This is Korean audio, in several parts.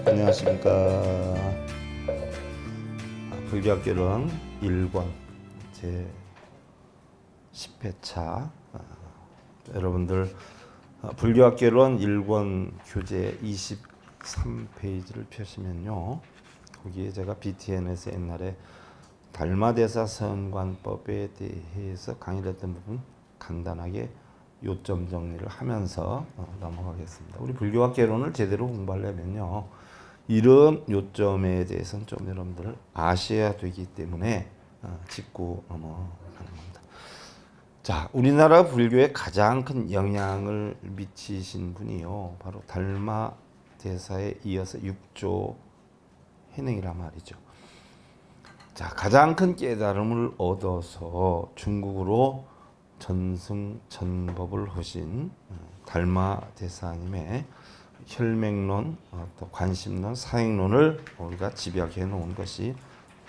안녕하십니까. 불교학개론 1권 제 10회차. 여러분들 불교학개론 1권 교재 23페이지를 펴시면요, 거기에 제가 BTN에서 옛날에 달마대사 선관법에 대해서 강의를 했던 부분 간단하게 요점 정리를 하면서 넘어가겠습니다. 우리 불교학개론을 제대로 공부하려면요, 이런 요점에 대해서는 좀 여러분들 아셔야 되기 때문에 짚고 넘어가는 겁니다. 자, 우리나라 불교에 가장 큰 영향을 미치신 분이요, 바로 달마 대사에 이어서 육조 해능이라 말이죠. 자, 가장 큰 깨달음을 얻어서 중국으로 전승 전법을 하신 달마 대사님의 혈맹론, 또 관심론, 사행론을 우리가 집약해 놓은 것이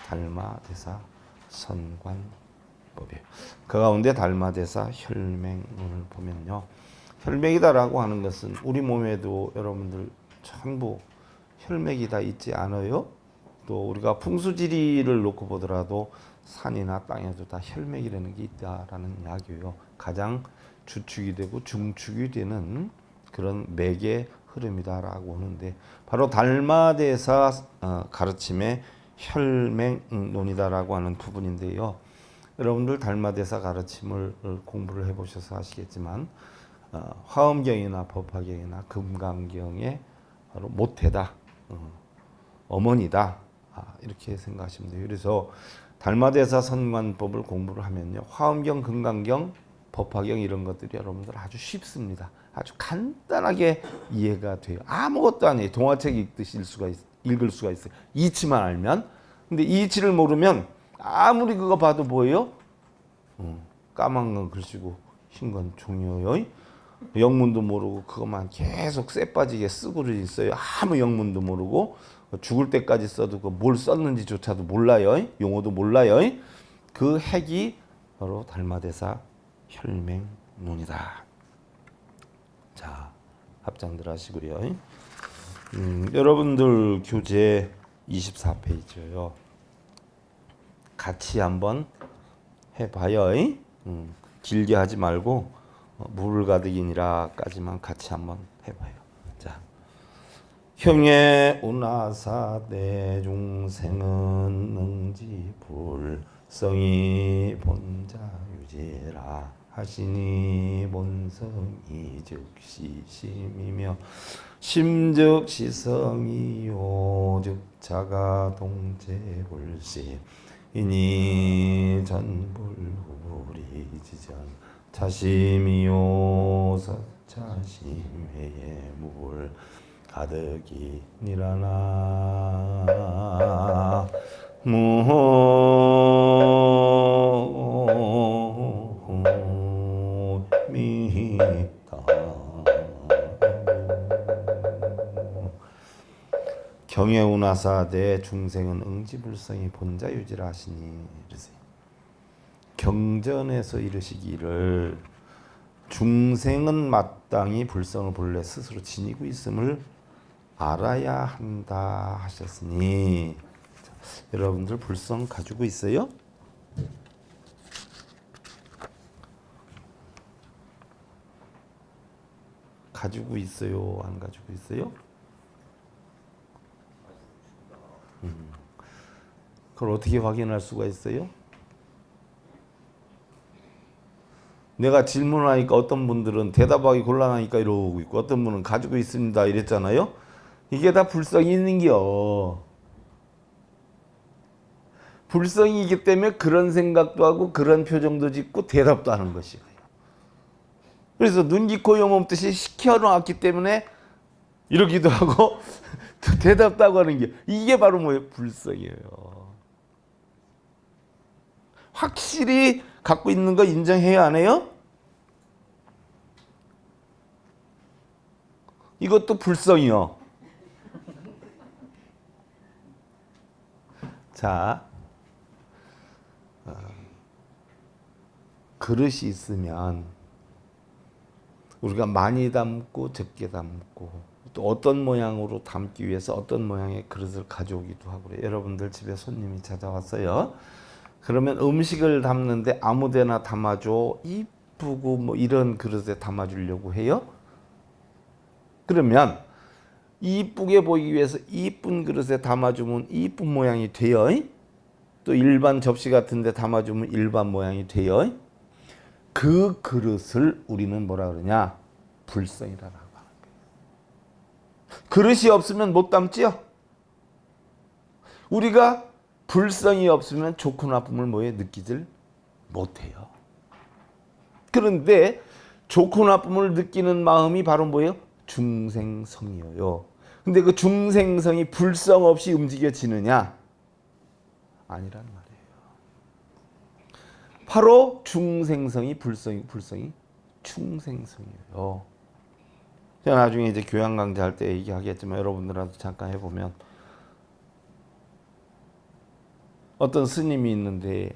달마대사 선관법이에요. 그 가운데 달마대사 혈맹론을 보면요, 혈맥이다라고 하는 것은 우리 몸에도 여러분들 전부 혈맥이 다 있지 않아요? 또 우리가 풍수지리를 놓고 보더라도 산이나 땅에도 다 혈맥이라는 게 있다라는 이야기예요. 가장 주축이 되고 중축이 되는 그런 맥의 흐름이다라고 하는데, 바로 달마대사 가르침의 혈맹론이다라고 하는 부분인데요. 여러분들 달마대사 가르침을 공부를 해보셔서 아시겠지만 화엄경이나 법화경이나 금강경의 바로 모태다, 어머니다, 이렇게 생각하시면 돼요. 그래서 달마대사 선관법을 공부를 하면요, 화엄경, 금강경, 법화경 이런 것들이 여러분들 아주 쉽습니다. 아주 간단하게 이해가 돼요. 아무것도 아니에요. 동화책 읽듯이 읽을 수가 있어요. 이치만 알면. 근데 이치를 모르면 아무리 그거 봐도 뭐예요? 까만 건 글씨고 흰 건 종이요. 영문도 모르고 그것만 계속 쎄빠지게 쓰고 있어요. 아무 영문도 모르고 죽을 때까지 써도 뭘 썼는지조차도 몰라요. 용어도 몰라요. 그 핵이 바로 달마대사 혈맹론이다. 자, 합장들 하시고요. 여러분들 교재 24페이지요. 같이 한번 해봐요. 길게 하지 말고 물 가득이니라까지만 같이 한번 해봐요. 자, 형의 운하사 대중생은 능지 불성이 본자유제라 하시니, 본성이 즉시 심이며 심즉 시성이요 즉 자가 동체불시 이니 전불후리지전 자심이요 서차심해의 물 가득이 니라나 경애운하사대 중생은 응지불성이 본자유지라 하시니. 이러세요. 경전에서 이르시기를 중생은 마땅히 불성을 본래 스스로 지니고 있음을 알아야 한다 하셨으니, 여러분들 불성 가지고 있어요? 가지고 있어요? 안 가지고 있어요? 그걸 어떻게 확인할 수가 있어요? 내가 질문하니까 어떤 분들은 대답하기 곤란하니까 이러고 있고, 어떤 분은 가지고 있습니다 이랬잖아요. 이게 다 불성이 있는겨. 불성이기 때문에 그런 생각도 하고 그런 표정도 짓고 대답도 하는 것이에요. 그래서 눈, 귀, 코, 영몸 뜻이 시켜놓았기 때문에 이러기도 하고 대답도 하고 하는 게, 이게 바로 뭐예요? 불성이에요. 확실히 갖고 있는 거 인정해야 안 해요? 이것도 불성이요. 자, 그릇이 있으면 우리가 많이 담고 적게 담고 또 어떤 모양으로 담기 위해서 어떤 모양의 그릇을 가져오기도 하고 그래요. 여러분들 집에 손님이 찾아왔어요. 그러면 음식을 담는데 아무데나 담아줘. 이쁘고 뭐 이런 그릇에 담아주려고 해요. 그러면 이쁘게 보이기 위해서 이쁜 그릇에 담아주면 이쁜 모양이 돼요. 또 일반 접시 같은 데 담아주면 일반 모양이 돼요. 그 그릇을 우리는 뭐라 그러냐? 불성이라고 하는 거예요. 그릇이 없으면 못 담지요? 우리가 불성이 없으면 좋고 나쁨을 뭐에 느끼질 못해요. 그런데 좋고 나쁨을 느끼는 마음이 바로 뭐예요? 중생성이에요. 근데 그 중생성이 불성 없이 움직여지느냐? 아니란 말이에요. 바로 중생성이 불성이 충생성이에요. 제가 나중에 이제 교양 강좌할 때 얘기하겠지만 여러분들한테 잠깐 해보면 어떤 스님이 있는데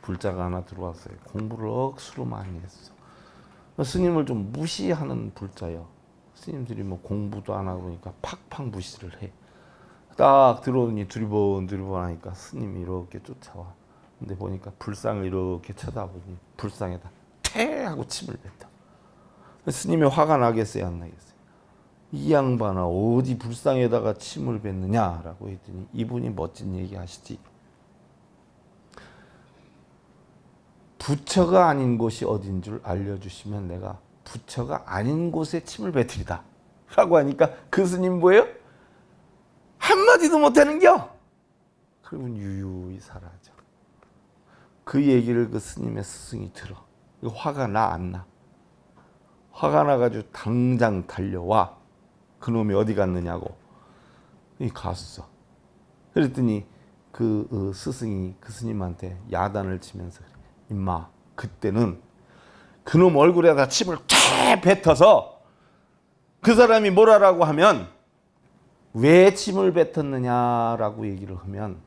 불자가 하나 들어왔어요. 공부를 억수로 많이 했어. 스님을 좀 무시하는 불자요. 스님들이 뭐 공부도 안 하고 그러니까 팍팍 무시를 해. 딱 들어오더니 두리번 하니까 스님이 이렇게 쫓아와. 근데 보니까 불상을 이렇게 쳐다보니 불상에다 퇴 하고 침을 뱉어. 스님이 화가 나겠어요, 안 나겠어요? 이 양반아 어디 불상에다가 침을 뱉느냐라고 했더니 이분이 멋진 얘기 하시지. 부처가 아닌 곳이 어딘 줄 알려주시면 내가 부처가 아닌 곳에 침을 뱉으리다 라고 하니까 그 스님 뭐예요? 한마디도 못하는겨. 그러면 유유히 사라져. 그 얘기를 그 스님의 스승이 들어. 화가 나 안 나? 화가 나가지고 당장 달려와. 그놈이 어디 갔느냐고. 갔어. 그랬더니 그 스승이 그 스님한테 야단을 치면서 그래. 임마 그때는 그놈 얼굴에다 침을 쫙 뱉어서 그 사람이 뭐라고 하면 왜 침을 뱉었느냐라고 얘기를 하면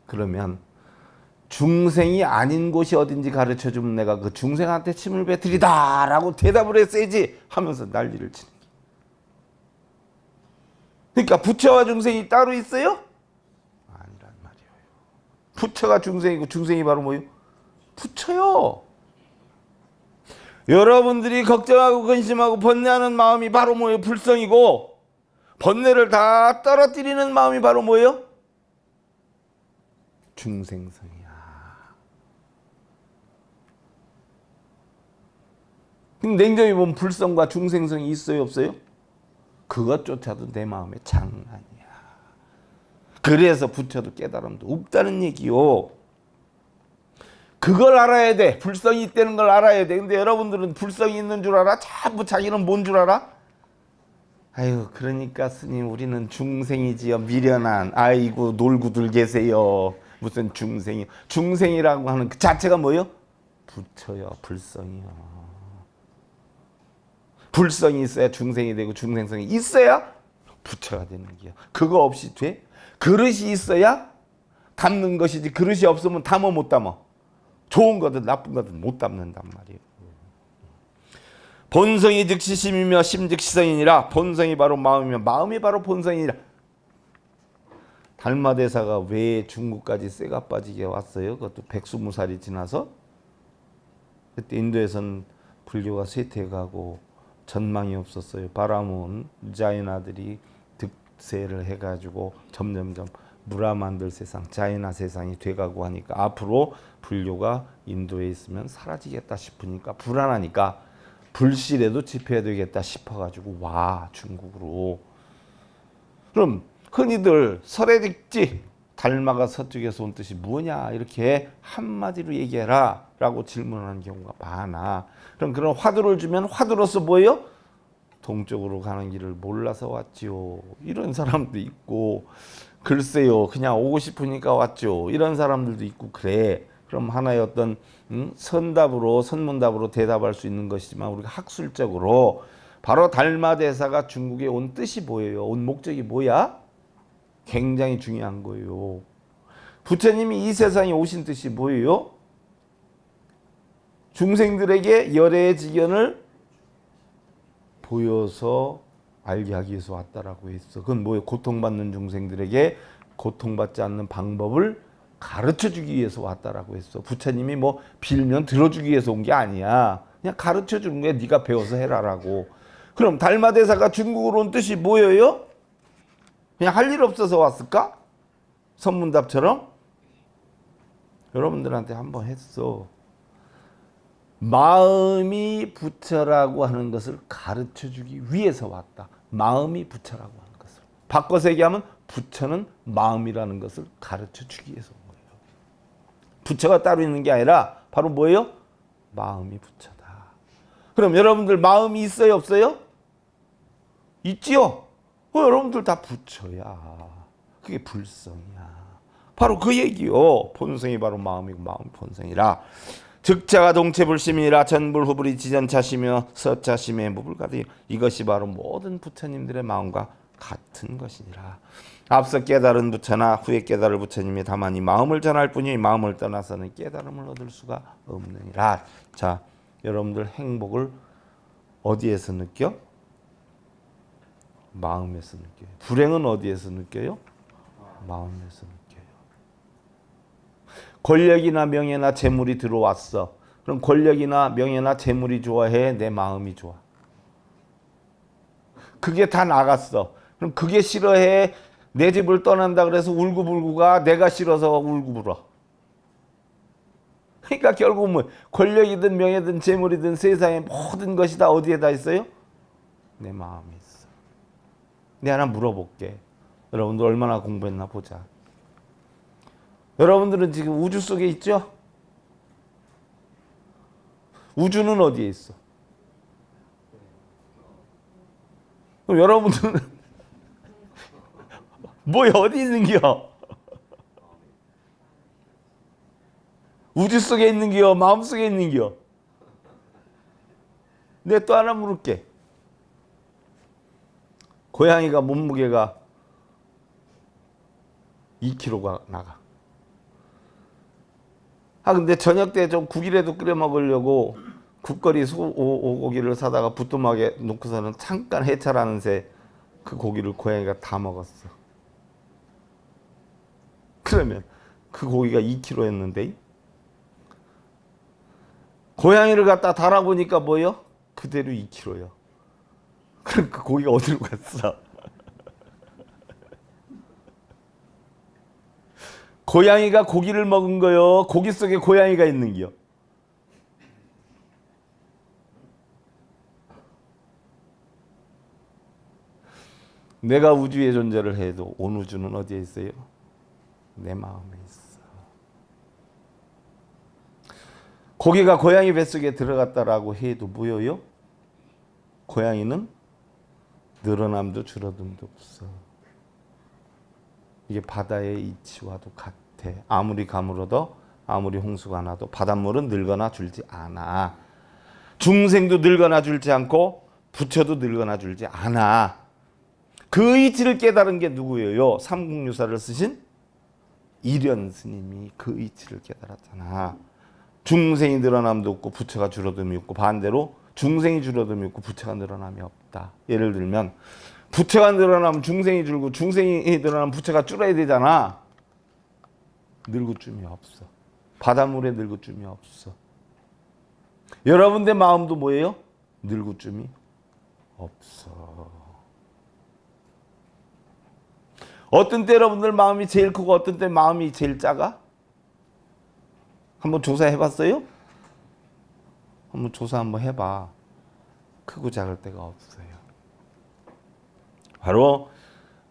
그러면 중생이 아닌 곳이 어딘지 가르쳐주면 내가 그 중생한테 침을 뱉으리다 라고 대답을 했어야지 하면서 난리를 치는 거예요. 그러니까 부처와 중생이 따로 있어요? 아니란 말이에요. 부처가 중생이고 중생이 바로 뭐예요? 부처요. 여러분들이 걱정하고 근심하고 번뇌하는 마음이 바로 뭐예요? 불성이고 번뇌를 다 떨어뜨리는 마음이 바로 뭐예요? 중생성이야. 냉정히 보면 불성과 중생성이 있어요, 없어요? 그것조차도 내 마음의 장난이야. 그래서 부처도 깨달음도 없다는 얘기요. 그걸 알아야 돼. 불성이 있다는 걸 알아야 돼. 근데 여러분들은 불성이 있는 줄 알아? 자꾸 자기는 뭔 줄 알아? 아유, 그러니까 스님 우리는 중생이지요. 미련한. 아이고 놀고들 계세요. 무슨 중생이요. 중생이라고 하는 그 자체가 뭐예요? 부처요. 불성이요. 불성이 있어야 중생이 되고 중생성이 있어야 부처가 되는 거야. 그거 없이 돼? 그릇이 있어야 담는 것이지 그릇이 없으면 담어 못 담어. 좋은 거든 나쁜 거든 못 담는단 말이에요. 본성이 즉시 심이며 심 즉시 성이니라. 본성이 바로 마음이며 마음이 바로 본성이니라. 달마대사가 왜 중국까지 쇠가 빠지게 왔어요? 그것도 120살이 지나서. 그때 인도에선 불교가 쇠퇴가고 전망이 없었어요. 바람은 자이나들이 득세를 해가지고 점점점 무라만들 세상, 자이나 세상이 돼가고 하니까 앞으로 불교가 인도에 있으면 사라지겠다 싶으니까 불안하니까 불실에도 집회해야 되겠다 싶어가지고 와 중국으로. 그럼 흔히들 설에 듣지 달마가 서쪽에서 온 뜻이 뭐냐 이렇게 한마디로 얘기해라 라고 질문하는 경우가 많아. 그럼 그런 화두를 주면 화두로서 뭐예요? 동쪽으로 가는 길을 몰라서 왔지요. 이런 사람도 있고 글쎄요 그냥 오고 싶으니까 왔죠. 이런 사람들도 있고 그래. 그럼 하나의 어떤 선답으로 선문답으로 대답할 수 있는 것이지만 우리가 학술적으로 바로 달마대사가 중국에 온 뜻이 뭐예요? 온 목적이 뭐야? 굉장히 중요한 거예요. 부처님이 이 세상에 오신 뜻이 뭐예요? 중생들에게 열애의 지견을 보여서 알게 하기 위해서 왔다라고 했어. 그건 뭐예요? 고통받는 중생들에게 고통받지 않는 방법을 가르쳐주기 위해서 왔다라고 했어. 부처님이 뭐 빌면 들어주기 위해서 온 게 아니야. 그냥 가르쳐주는 거야. 네가 배워서 해라라고. 그럼 달마대사가 중국으로 온 뜻이 뭐예요? 그냥 할 일 없어서 왔을까? 선문답처럼? 여러분들한테 한번 했어. 마음이 부처라고 하는 것을 가르쳐주기 위해서 왔다. 마음이 부처라고 하는 것을. 바꿔서 얘기하면 부처는 마음이라는 것을 가르쳐주기 위해서 온 거예요. 부처가 따로 있는 게 아니라 바로 뭐예요? 마음이 부처다. 그럼 여러분들 마음이 있어요? 없어요? 있지요? 여러분들 다 부처야. 그게 불성이야. 바로 그 얘기요. 본성이 바로 마음이고 마음이 본성이라. 즉자가 동체불심이라 전불후불이 지전차시며 서차심의 무불가디. 이것이 바로 모든 부처님들의 마음과 같은 것이니라. 앞서 깨달은 부처나 후에 깨달을 부처님이 다만 이 마음을 전할 뿐이니 마음을 떠나서는 깨달음을 얻을 수가 없느니라. 자, 여러분들 행복을 어디에서 느껴? 마음에서 느껴요. 불행은 어디에서 느껴요? 마음에서 느껴요. 권력이나 명예나 재물이 들어왔어. 그럼 권력이나 명예나 재물이 좋아해? 내 마음이 좋아. 그게 다 나갔어. 그럼 그게 싫어해? 내 집을 떠난다 그래서 울고불고가 내가 싫어서 울고불어. 그러니까 결국 뭐 권력이든 명예든 재물이든 세상의 모든 것이 다 어디에 다 있어요? 내 마음에 있어. 내가 하나 물어볼게. 여러분들 얼마나 공부했나 보자. 여러분들은 지금 우주 속에 있죠? 우주는 어디에 있어? 그럼 여러분들은 뭐 어디 있는겨? 우주 속에 있는겨? 마음 속에 있는겨? 내가 또 하나 물을게. 고양이가 몸무게가 2kg가 나가. 근데 저녁 때 좀 국이라도 끓여 먹으려고 국거리 소고기를 사다가 부뚜막에 놓고서는 잠깐 해찰하는 새 그 고기를 고양이가 다 먹었어. 그러면 그 고기가 2kg였는데 고양이를 갖다 달아보니까 뭐예요? 그대로 2kg요. 그럼 그 고기가 어디로 갔어? 고양이가 고기를 먹은 거요. 고기 속에 고양이가 있는 겨. 내가 우주의 존재를 해도 온 우주는 어디에 있어요? 내 마음에 있어. 고기가 고양이 뱃속에 들어갔다라고 해도 뭐예요? 고양이는 늘어남도 줄어듦도 없어. 이게 바다의 이치와도 같아. 아무리 가물어도 아무리 홍수가 나도 바닷물은 늙거나 줄지 않아. 중생도 늙거나 줄지 않고 부처도 늙거나 줄지 않아. 그 이치를 깨달은 게 누구예요? 삼국유사를 쓰신 이련 스님이 그 이치를 깨달았잖아. 중생이 늘어남도 없고 부처가 줄어듦이 없고 반대로 중생이 줄어듦이 없고 부처가 늘어남이 없다. 예를 들면 부처가 늘어나면 중생이 줄고 중생이 늘어나면 부처가 줄어야 되잖아. 늙을쯤이 없어. 바닷물에 늙을쯤이 없어. 여러분들 마음도 뭐예요? 늙을쯤이 없어. 어떤 때 여러분들 마음이 제일 크고 어떤 때 마음이 제일 작아? 한번 조사해 봤어요? 한번 조사 한번 해봐. 크고 작을 때가 없어요. 바로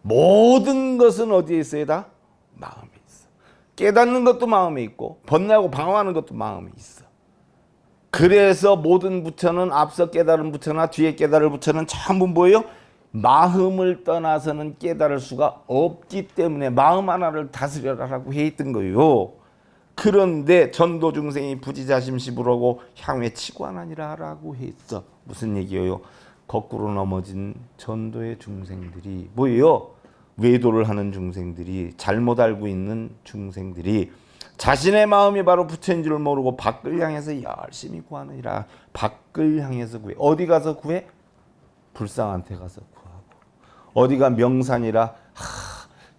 모든 것은 어디에 있어야 다? 마음에 있어. 깨닫는 것도 마음에 있고 번뇌하고 방황하는 것도 마음에 있어. 그래서 모든 부처는 앞서 깨달은 부처나 뒤에 깨달을 부처는 전부 뭐예요? 마음을 떠나서는 깨달을 수가 없기 때문에 마음 하나를 다스려라라고 해 있던 거예요. 그런데 전도 중생이 부지자심시부라고 향후에 치관하니라 라고 했어. 무슨 얘기예요? 거꾸로 넘어진 전도의 중생들이 뭐예요? 외도를 하는 중생들이 잘못 알고 있는 중생들이 자신의 마음이 바로 부처인 줄 모르고 밖을 향해서 열심히 구하느니라. 밖을 향해서 구해. 어디 가서 구해? 불상한테 가서 구하고, 어디가 명산이라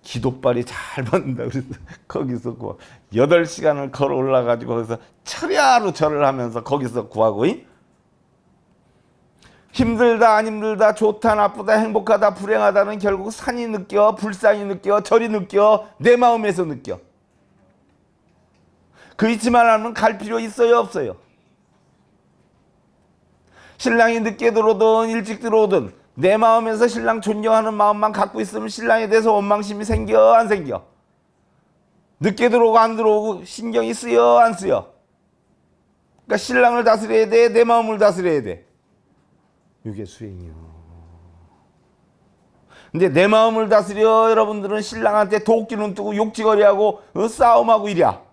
기도발이 잘 받는다 그래서 거기서 구하고, 8시간을 걸어 올라가지고 거기서 철야로 절을 하면서 거기서 구하고, 힘들다 안 힘들다, 좋다 나쁘다, 행복하다 불행하다는 결국 산이 느껴, 불상이 느껴, 절이 느껴, 내 마음에서 느껴. 그 잊지만 않으면 갈 필요 있어요 없어요? 신랑이 늦게 들어오든 일찍 들어오든 내 마음에서 신랑 존경하는 마음만 갖고 있으면 신랑에 대해서 원망심이 생겨 안 생겨? 늦게 들어오고 안 들어오고 신경이 쓰여 안 쓰여? 그러니까 신랑을 다스려야 돼, 내 마음을 다스려야 돼. 이게 수행이요. 근데 내 마음을 다스려 여러분들은 신랑한테 도끼는 뜨고 욕지거리하고 싸움하고 이랴.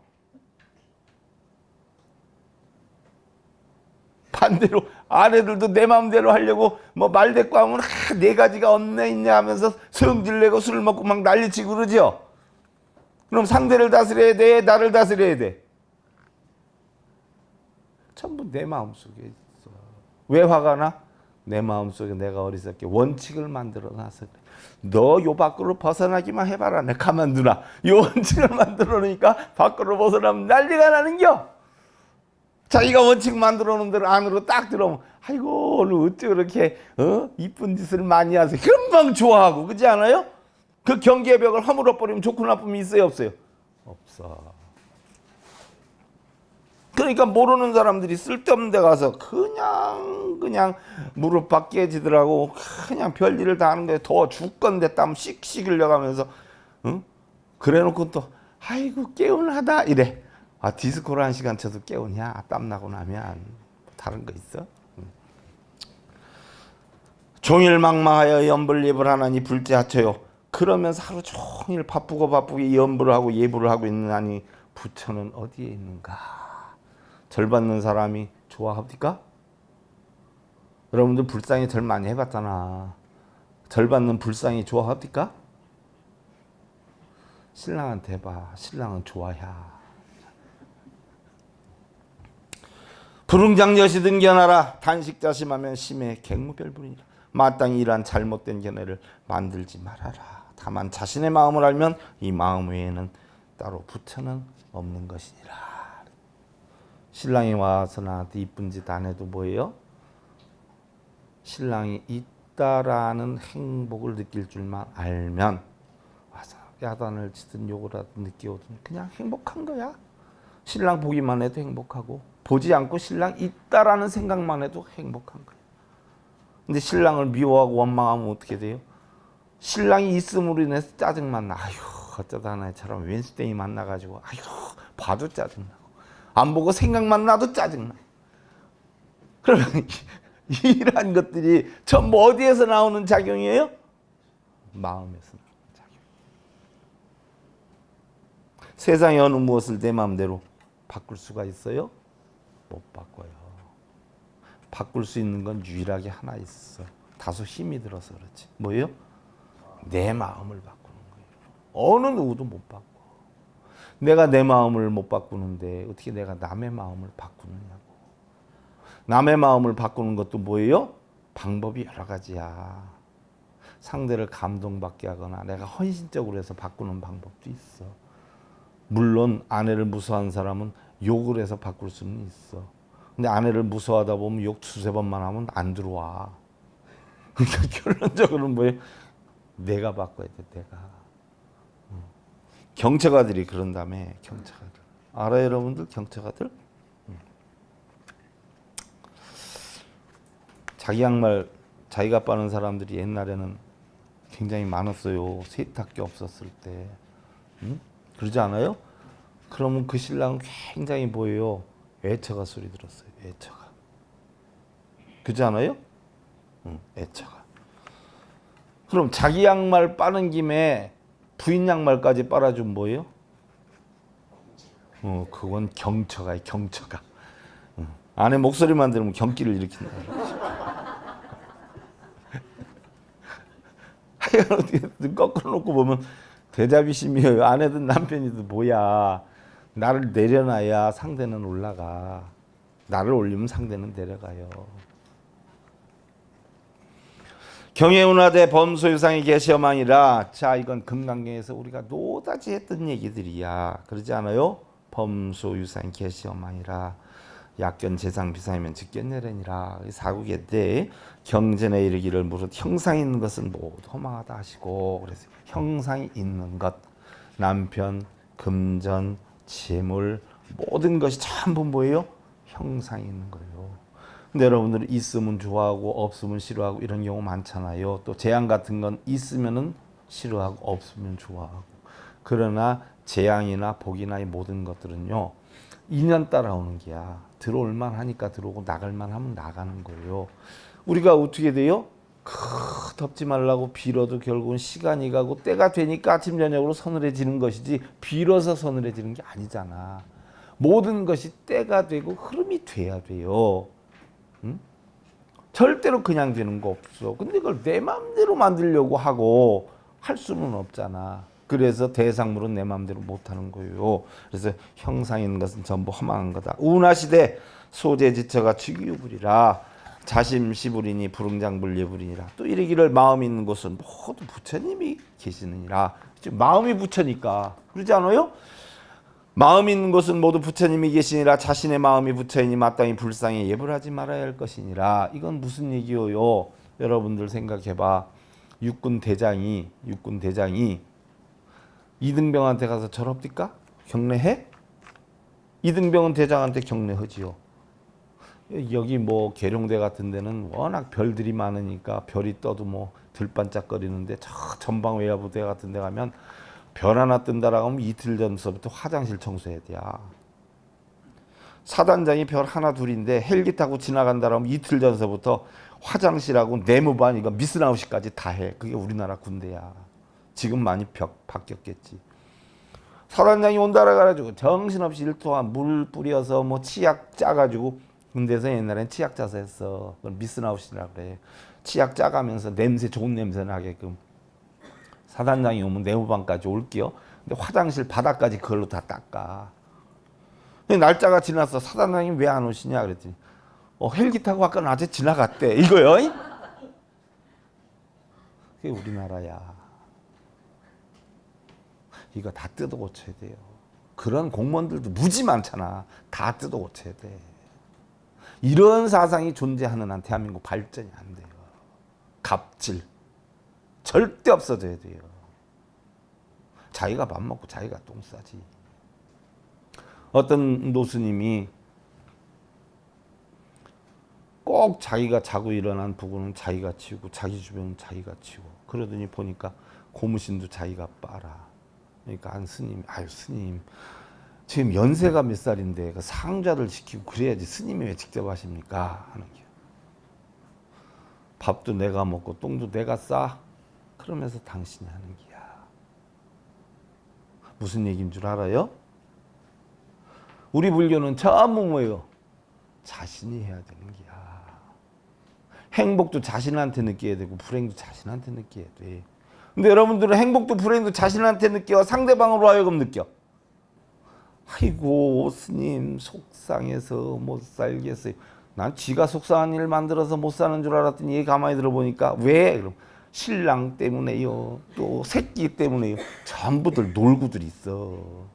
반대로 아내들도 내 마음대로 하려고 뭐 말대꾸하면 네 가지가 없네 있냐 하면서 성질내고 술 먹고 막 난리치고 그러죠. 그럼 상대를 다스려야 돼, 나를 다스려야 돼? 전부 내 마음속에 있어. 왜 화가 나? 내 마음속에 내가 어리석게 원칙을 만들어놔서 그래. 너 요 밖으로 벗어나기만 해봐라. 내 가만두나. 요 원칙을 만들어 놓으니까 밖으로 벗어나면 난리가 나는겨. 자기가 원칙 만들어 놓은 대로 안으로 딱 들어오면 아이고 오늘 어째 그렇게 이쁜 짓을 많이 하세요. 금방 좋아하고 그렇지 않아요? 그 경계의 벽을 허물어 버리면 좋고 나쁨이 있어요 없어요? 없어. 그러니까 모르는 사람들이 쓸데없는 데 가서 그냥 무릎 박 깨지더라고. 그냥 별일을 다 하는 거예요. 더 죽건데 땀 씩씩 흘려가면서 그래 놓고 또 아이고 개운하다 이래. 아 디스코를 1시간 쳐도 깨우냐? 땀나고 나면. 다른 거 있어? 종일망망하여 연불예불 하나니 불제하쳐요. 그러면서 하루 종일 바쁘게 연불을 하고 예불을 하고 있느니 부처는 어디에 있는가? 절 받는 사람이 좋아합니까? 여러분들 불상이 절 많이 해봤잖아. 절 받는 불상이 좋아합니까? 신랑한테 해봐. 신랑은 좋아야. 불응장 여시든 견하라. 단식자심하면 심해 객무별불이니라. 마땅히 이러한 잘못된 견해를 만들지 말아라. 다만 자신의 마음을 알면 이 마음 외에는 따로 부처는 없는 것이니라. 신랑이 와서 나한테 이쁜 짓 안 해도 뭐예요? 신랑이 있다라는 행복을 느낄 줄만 알면 와서 야단을 치든 욕을 하든 느껴오든 그냥 행복한 거야. 신랑 보기만 해도 행복하고 보지 않고 신랑 있다라는 생각만 해도 행복한 거야. 근데 신랑을 미워하고 원망하면 어떻게 돼요? 신랑이 있음으로 인해서 짜증만 나. 아휴 어쩌다 하나처럼 웬수땡이 만나가지고 아휴 봐도 짜증나고 안 보고 생각만 나도 짜증나. 그러면 이러한 것들이 전부 어디에서 나오는 작용이에요? 마음에서 나오는 작용. 세상의 어느 무엇을 내 마음대로 바꿀 수가 있어요? 못 바꿔요. 바꿀 수 있는 건 유일하게 하나 있어. 다소 힘이 들어서 그렇지. 뭐예요? 내 마음을 바꾸는 거예요. 어느 누구도 못 바꿔. 내가 내 마음을 못 바꾸는데 어떻게 내가 남의 마음을 바꾸느냐고. 남의 마음을 바꾸는 것도 뭐예요? 방법이 여러 가지야. 상대를 감동받게 하거나 내가 헌신적으로 해서 바꾸는 방법도 있어. 물론 아내를 무서워하는 사람은 욕을 해서 바꿀 수는 있어. 근데 아내를 무서워하다 보면 욕 2-3번만 하면 안 들어와. 그러니까 결론적으로는 뭐예요? 내가 바꿔야 돼. 내가. 경처가들이 그런다며. 경처가들. 알아요 여러분들? 경처가들? 자기 양말 자기가 빠는 사람들이 옛날에는 굉장히 많았어요. 세탁기 없었을 때. 그러지 않아요? 그러면 그 신랑은 굉장히 뭐예요? 애처가 소리 들었어요. 애처가. 그러지 않아요? 애처가. 그럼 자기 양말 빠는 김에 부인 양말까지 빨아주면 뭐예요? 그건 경처가요. 경처가. 아내 목소리만 들으면 경기를 일으킨다. 하여간 어떻게 거꾸로 놓고 보면 대자비심이에요. 아내든 남편이든 뭐야. 나를 내려놔야 상대는 올라가. 나를 올리면 상대는 내려가요. 경혜운하대 범소유상이 계시어망이라. 자, 이건 금강경에서 우리가 노다지 했던 얘기들이야. 그러지 않아요? 범소유상이 계시어망이라. 약견 재상 비상이면 직견내래니라. 사국에 때 경전에 이르기를 무릇 형상이 있는 것은 모두 허망하다 하시고, 그래서 형상이 있는 것, 남편, 금전, 재물, 모든 것이 전부 뭐예요? 형상이 있는 거예요. 근데 여러분들은 있으면 좋아하고 없으면 싫어하고 이런 경우 많잖아요. 또 재앙 같은 건 있으면은 싫어하고 없으면 좋아하고. 그러나 재앙이나 복이나 이 모든 것들은요, 인연 따라오는 게야. 들어올만 하니까 들어오고 나갈만 하면 나가는 거예요. 우리가 어떻게 돼요? 덥지 말라고 빌어도 결국은 시간이 가고 때가 되니까 아침 저녁으로 서늘해지는 것이지, 빌어서 서늘해지는 게 아니잖아. 모든 것이 때가 되고 흐름이 돼야 돼요. 응? 절대로 그냥 되는 거 없어. 근데 그걸 내 마음대로 만들려고 하고 할 수는 없잖아. 그래서 대상물은 내 마음대로 못하는 거예요. 그래서 형상 있는 것은 전부 허망한 거다. 우나시되 소재지처가 취기유불이라. 자심시불이니 불응장불예불이니라. 또 이르기를 마음 있는 곳은 모두 부처님이 계시느니라. 마음이 부처니까. 그러지 않아요? 마음 있는 곳은 모두 부처님이 계시니라. 자신의 마음이 부처이니 마땅히 불상에 예불하지 말아야 할 것이니라. 이건 무슨 얘기예요? 여러분들 생각해봐. 육군 대장이 이등병한테 가서 절합니까? 경례해? 이등병은 대장한테 경례하지요. 여기 뭐 계룡대 같은 데는 워낙 별들이 많으니까 별이 떠도 뭐 들반짝거리는데, 저 전방 외야부대 같은 데 가면 별 하나 뜬다라고 하면 이틀 전서부터 화장실 청소해야 돼. 사단장이 별 하나 둘인데 헬기 타고 지나간다라고 하면 이틀 전서부터 화장실하고 내무반 이거 미스나우시까지 다 해. 그게 우리나라 군대야. 지금 많이 바뀌었겠지. 사단장이 온다라 가지고 정신없이 일토한 물 뿌려서 뭐 치약 짜가지고, 군대에서 옛날엔 치약 짜서 했어. 그걸 미스나우시라 그래. 치약 짜가면서 냄새, 좋은 냄새 나게끔. 사단장이 오면 내무반까지 올게요. 근데 화장실 바닥까지 그걸로 다 닦아. 근데 날짜가 지났어. 사단장이 왜 안 오시냐 그랬더니 헬기 타고 아까 낮에 지나갔대. 이거요. 그게 우리나라야. 이거 다 뜯어 고쳐야 돼요. 그런 공무원들도 무지 많잖아. 다 뜯어 고쳐야 돼. 이런 사상이 존재하는 한 대한민국 발전이 안 돼요. 갑질 절대 없어져야 돼요. 자기가 밥 먹고 자기가 똥 싸지. 어떤 노스님이 꼭 자기가 자고 일어난 부근은 자기가 치우고 자기 주변은 자기가 치우고, 그러더니 보니까 고무신도 자기가 빨아. 그러니까 한 스님이, 아유 스님 지금 연세가 몇 살인데 그 상자를 지키고 그래야지 스님이 왜 직접 하십니까? 하는 게. 밥도 내가 먹고 똥도 내가 싸? 그러면서 당신이 하는 게야. 무슨 얘기인 줄 알아요? 우리 불교는 전부 뭐예요? 자신이 해야 되는 게야. 행복도 자신한테 느껴야 되고 불행도 자신한테 느껴야 돼. 근데 여러분들은 행복도 불행도 자신한테 느껴, 상대방으로 하여금 느껴. 아이고 스님 속상해서 못 살겠어요. 난 지가 속상한 일 만들어서 못 사는 줄 알았더니 얘 가만히 들어보니까 왜? 그럼 신랑 때문에요. 또 새끼 때문에요. 전부들 놀고들 있어.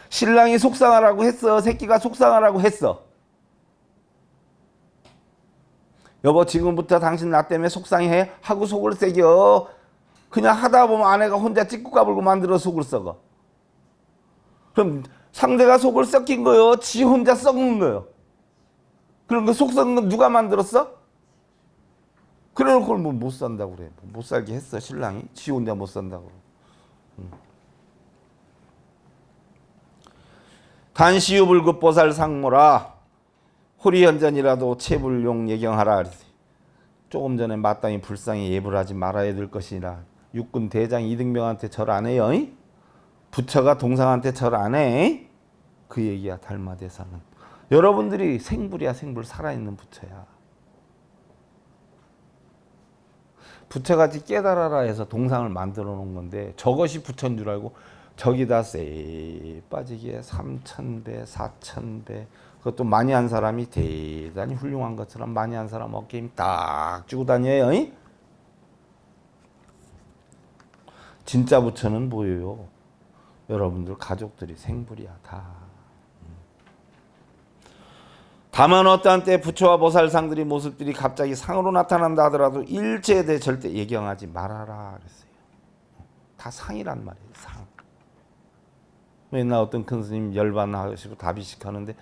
신랑이 속상하라고 했어? 새끼가 속상하라고 했어? 여보 지금부터 당신 나 때문에 속상해? 하고 속을 새겨. 그냥 하다 보면 아내가 혼자 찍고 까불고 만들어 속을 썩어. 그럼 상대가 속을 썩힌 거요? 지 혼자 썩는 거요? 그럼 그 속 썩는 건 누가 만들었어? 그래놓고 뭐 못 산다고 그래. 못 살게 했어 신랑이. 지 혼자 못 산다고. 단시유불급보살 상모라. 호리현전이라도 체불용 예경하라. 조금 전에 마땅히 불상에 예불하지 말아야 될 것이라. 육군 대장 이등병한테 절 안 해요. 부처가 동상한테 절 안 해. 그 얘기야 달마대사는. 여러분들이 생불이야 생불. 살아있는 부처야. 부처같이 깨달아라 해서 동상을 만들어 놓은 건데 저것이 부처인 줄 알고 저기다 쎄 빠지게 3,000배, 4,000배. 그것도 많이 한 사람이 대단히 훌륭한 것처럼 많이 한 사람 어깨 힘 딱 주고 다녀요. 이? 진짜 부처는 뭐예요? 여러분들 가족들이 생불이야 다. 다만 어떠한 때 부처와 보살상들의 모습들이 갑자기 상으로 나타난다 하더라도 일체에 대해 절대 예경하지 말아라 그랬어요. 다 상이란 말이에요. 상. 옛날 어떤 큰 스님 열반하시고 다비식하는데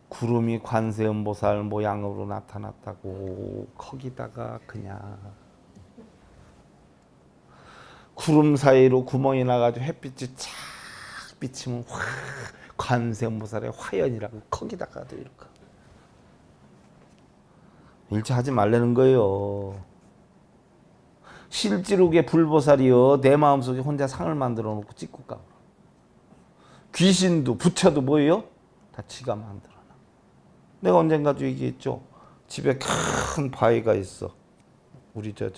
구름이 관세음보살 모양으로 나타났다고 거기다가 그냥 구름 사이로 구멍이 나가지고 햇빛이 착 비치면 확 관세음보살의 화연이라고 거기다가도 이렇게 일체하지 말라는 거예요. 실지룩의 불보살이요 내 마음속에 혼자 상을 만들어 놓고 찍고 가. 귀신도 부처도 뭐예요? 다 지가 만들어놔. 내가 언젠가도 얘기했죠. 집에 큰 바위가 있어. 우리 저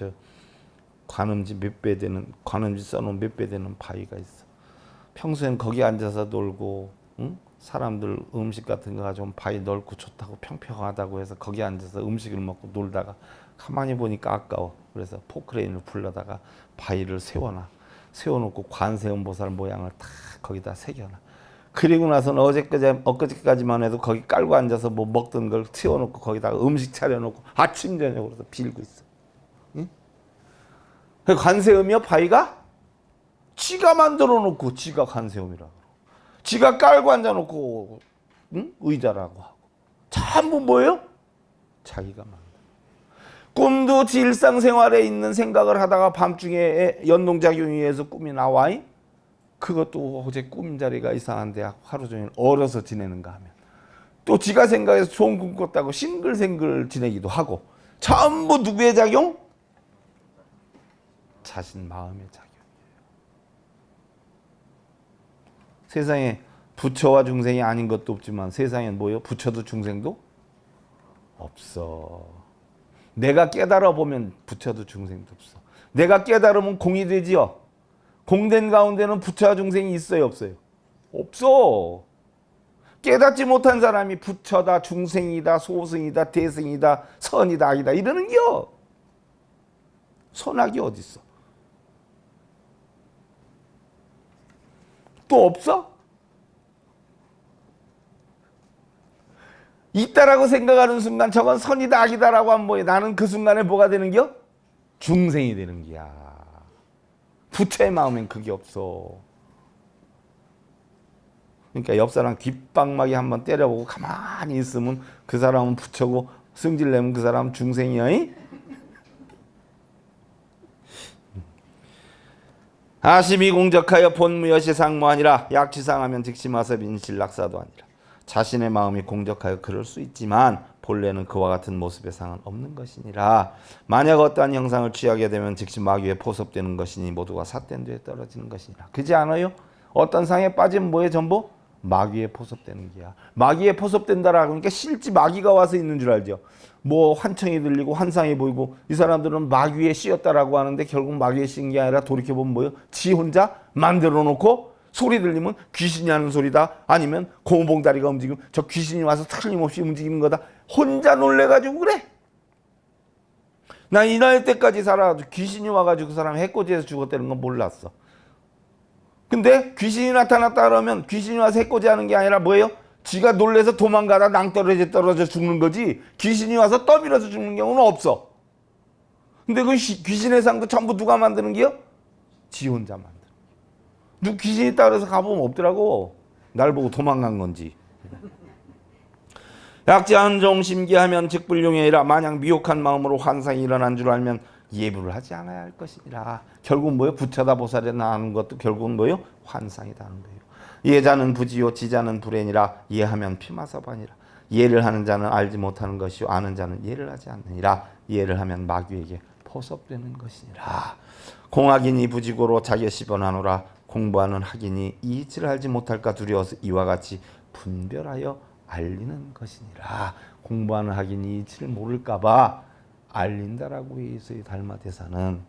관음지 몇 배 되는 관음지 써놓은 몇 배 되는 바위가 있어. 평소엔 거기 앉아서 놀고, 응? 사람들 음식 같은 거 가지고 바위 넓고 좋다고 평평하다고 해서 거기 앉아서 음식을 먹고 놀다가 가만히 보니까 아까워. 그래서 포크레인을 불러다가 바위를 세워놓고 관세음보살 모양을 다 거기다 새겨놔. 그리고 나서는 엊그제까지만 해도 거기 깔고 앉아서 뭐 먹던 걸 튀어놓고 거기다가 음식 차려놓고 아침 저녁으로 빌고 있어. 응? 그 관세음이요 바위가 지가 만들어 놓고 지가 관세음이라고 지가 깔고 앉아놓고 응? 의자라고 하고 전부 뭐예요? 자기가 만든. 꿈도 지 일상생활에 있는 생각을 하다가 밤중에 연동작용에 의해서 꿈이 나와. 그것도 어제 꿈자리가 이상한데 하루 종일 얼어서 지내는가 하면 또 지가 생각해서 좋은 꿈 꿨다고 싱글생글 지내기도 하고 전부 누구의 작용? 자신 마음의 작용이에요. 세상에 부처와 중생이 아닌 것도 없지만 세상엔 뭐예요? 부처도 중생도 없어. 내가 깨달아 보면 부처도 중생도 없어. 내가 깨달으면 공이 되지요. 공된 가운데는 부처와 중생이 있어요 없어요? 없어. 깨닫지 못한 사람이 부처다 중생이다 소승이다 대승이다 선이다 악이다 이러는겨. 선악이 어딨어? 또 없어? 있다라고 생각하는 순간 저건 선이다 악이다라고 하면 뭐야? 나는 그 순간에 뭐가 되는겨? 중생이 되는 거야. 부처의 마음엔 그게 없어. 그러니까 옆 사람 귓방막이 한번 때려보고 가만히 있으면 그 사람은 부처고 승질내면 그 사람은 중생이야. 아심이 공적하여 본무여시 상무하니라. 약취상하면 즉시마섭 인실락사도 아니라. 자신의 마음이 공적하여 그럴 수 있지만 본래는 그와 같은 모습의 상은 없는 것이니라. 만약 어떠한 형상을 취하게 되면 즉시 마귀에 포섭되는 것이니 모두가 삿된 뒤에 떨어지는 것이니라. 그렇지 않아요? 어떤 상에 빠지면 뭐에 전부? 마귀에 포섭되는 게야. 마귀에 포섭된다라 그러니까 실제 마귀가 와서 있는 줄 알죠. 뭐 환청이 들리고 환상이 보이고 이 사람들은 마귀에 씌었다라고 하는데 결국 마귀에 씌인 게 아니라 돌이켜보면 뭐예요? 지 혼자 만들어 놓고 소리 들리면 귀신이 하는 소리다. 아니면 고무봉다리가 움직이면 저 귀신이 와서 틀림없이 움직이는 거다. 혼자 놀래가지고 그래. 난 이 나이 때까지 살아가지고 귀신이 와가지고 그 사람 해코지에서 죽었다는 건 몰랐어. 근데 귀신이 나타났다 그러면 귀신이 와서 해코지 하는 게 아니라 뭐예요? 지가 놀래서 도망가다 떨어져 죽는 거지 귀신이 와서 떠밀어서 죽는 경우는 없어. 근데 그 귀신의 상도 전부 누가 만드는 게요? 지 혼자 만드는. 누구 귀신 있다 그래서 가보면 없더라고. 날 보고 도망간 건지. 약지한 종 심기하면 즉불용이라. 만약 미혹한 마음으로 환상이 일어난 줄 알면 예부를 하지 않아야 할 것이니라. 결국은 뭐예요? 부처다 보살에 나오는 것도 결국은 뭐예요? 환상이다 하는 거예요. 예자는 부지요 지자는 불행이라. 이해하면 피마사반이라. 이해를 하는 자는 알지 못하는 것이요 아는 자는 이해를 하지 않느니라. 이해를 하면 마귀에게 포섭되는 것이니라. 공학인이 부지고로 자기의 시번하노라. 공부하는 학인이 이 이치를 알지 못할까 두려워서 이와 같이 분별하여 알리는 것이니라. 공부하는 학인이 이 이치를 모를까 봐 알린다라고 해서 이 달마대사는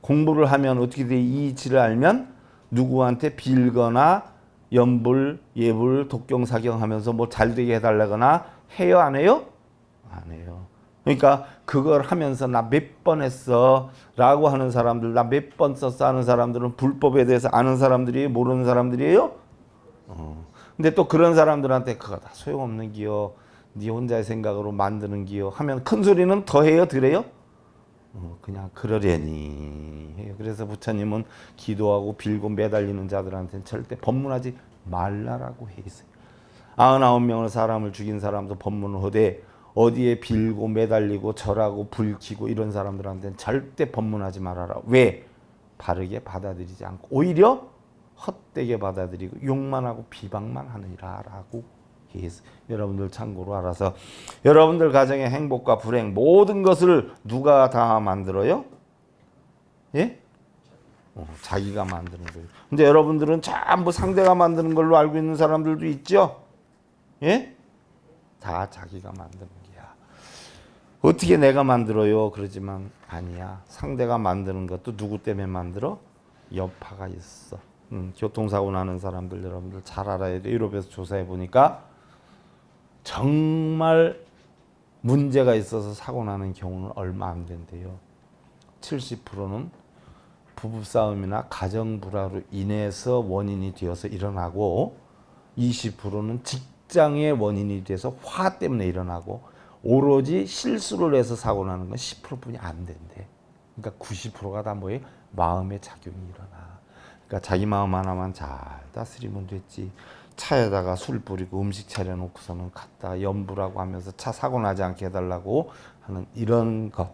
공부를 하면 어떻게 돼? 이 이치를 알면 누구한테 빌거나 연불, 예불, 독경사경 하면서 뭐 잘되게 해달라거나 해요, 안 해요? 안 해요. 그러니까 그걸 하면서 나 몇 번 했어 라고 하는 사람들, 나 몇 번 썼어 하는 사람들은 불법에 대해서 아는 사람들이에요, 모르는 사람들이에요? 근데 또 그런 사람들한테 그거 다 소용없는 기요, 네 혼자의 생각으로 만드는 기요 하면 큰 소리는 더 해요, 덜 해요? 그냥 그러려니 해요. 그래서 부처님은 기도하고 빌고 매달리는 자들한테는 절대 법문하지 말라라고 해 있어요. 99명의 사람을 죽인 사람도 법문을 하되 어디에 빌고 매달리고 절하고 불키고 이런 사람들한테는 절대 법문하지 말아라. 왜? 바르게 받아들이지 않고 오히려 헛되게 받아들이고 욕만 하고 비방만 하느니라라고 했어요. 여러분들 참고로 알아서 여러분들 가정의 행복과 불행 모든 것을 누가 다 만들어요? 예? 자기가 만드는 거예요. 근데 여러분들은 전부 상대가 만드는 걸로 알고 있는 사람들도 있죠? 예? 다 자기가 만드는 거야. 어떻게 내가 만들어요? 그러지만 아니야. 상대가 만드는 것도 누구 때문에 만들어? 여파가 있어. 교통사고 나는 사람들 여러분들 잘 알아야 돼. 유럽에서 조사해 보니까 정말 문제가 있어서 사고 나는 경우는 얼마 안 된대요. 70%는 부부싸움이나 가정불화로 인해서 원인이 되어서 일어나고 20%는 직장의 원인이 돼서 화 때문에 일어나고 오로지 실수를 해서 사고 나는 건 10%뿐이 안 된대. 그러니까 90%가 다 뭐예요? 마음의 작용이 일어나. 그러니까 자기 마음 하나만 잘 다스리면 됐지. 차에다가 술 뿌리고 음식 차려놓고서는 갔다 연부라고 하면서 차 사고 나지 않게 해달라고 하는 이런 것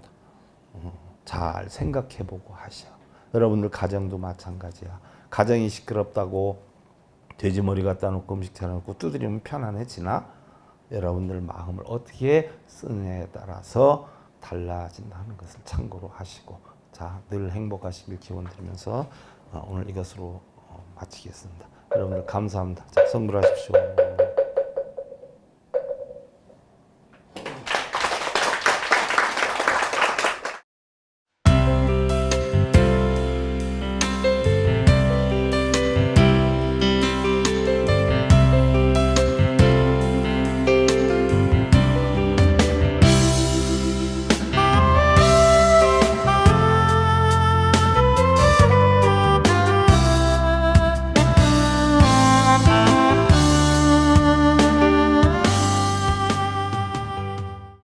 잘 생각해보고 하셔. 여러분들 가정도 마찬가지야. 가정이 시끄럽다고 돼지머리 갖다 놓고 음식 차려놓고 두드리면 편안해지나? 여러분들 마음을 어떻게 쓰느냐에 따라서 달라진다는 것을 참고로 하시고, 자, 늘 행복하시길 기원드리면서 오늘 이것으로 마치겠습니다. 여러분들 감사합니다. 자, 선물하십시오.